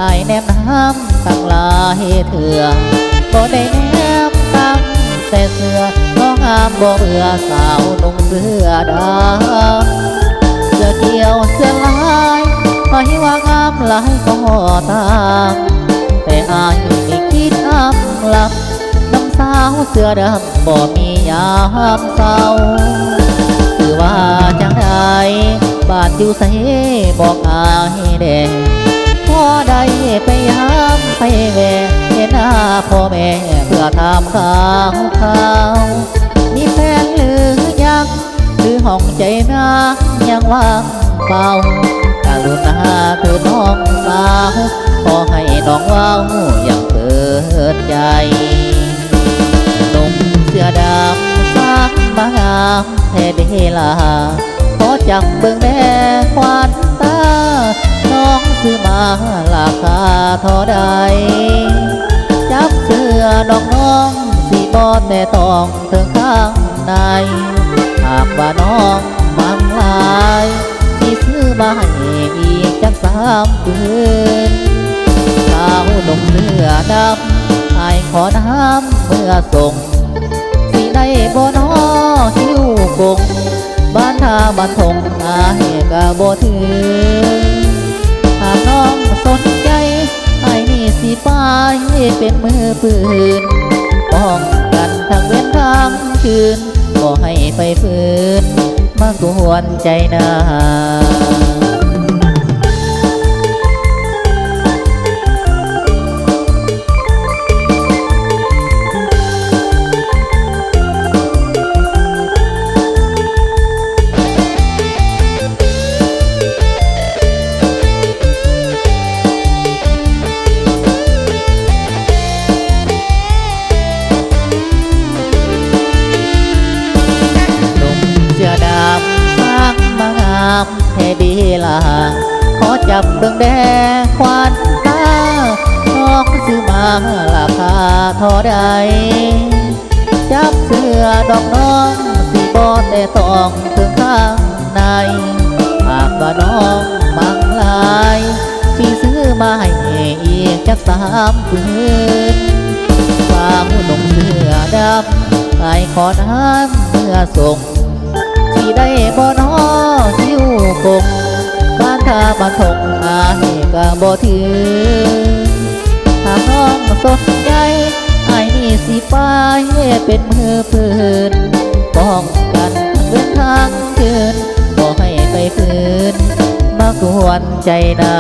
ายแนมน้ำตั้งหลายเถื่อบ่ได้แนมตั้งแต่เสือน้องงามบ่เบื่อสาวนุ่งเสื้อดำเสื้อเกี่ยวเสื้อลายไปว่างามหลายก็ตามแต่อายนี่คิดอ้ำลับน้ำสาวเสื้อดำบ่มียามเศร้าคือว่าจังใดบ้านอยู่ใสบอกอายแด่พอได้ไปยามไปแวะเห็นหน้าพ่อแม่เพื่อถามข่าวมีแฟนหรือยังหรือห้องใจนายังว่างเปล่ากรุณาเถิดน้องสาวขอให้น้องว้าวอย่างเปิดใจหนุ่มเสื้อดำสักมางามแท้เดลาขอจับเบิ่งแด่ควันตาน้องซื้อมาราคาเท่าใดจับเสื้อน้องสีบอดแต่ต้องถึงข้างในหากว่าน้องมังลายที่ซื้อมาให้อีกจัก3 คืนสาวหนุ่มเสื้อดำอายขอน้ำเมื่อส่งสีได้บ่น้อหิ้วกงบ้านท่าบ้านทงอายกะบ่ถึงหากน้องสนใจไอ้นี่สิไปเป็นมือปืนป้องกันทั้งเว้นทั้งคืนบ่ให้ไฟฟืนมากวนใจนาแท้ดีล่ะขอจับเบิ่งแด่ควันตาน้องซื้อมาราคาเท่าใดจับเสื้อดอกน้องสีบอดแต่ต้องถึงข้างในหากว่าน้องมังลายที่ซื้อมาให้อีกจัก3 คืนฝากหนุ่มเสื้อดำให้ขอน้ำเมื่อส่งที่ได้บ่น้อหิ้วกงบ้านท่าบ้านทงอายกะบ่ถึงหากน้องสนใจไอ้นี่สิไปเป็นมือปืนป้องกันเดินทางคืนบ่ให้ไปฝืนมากวนใจนา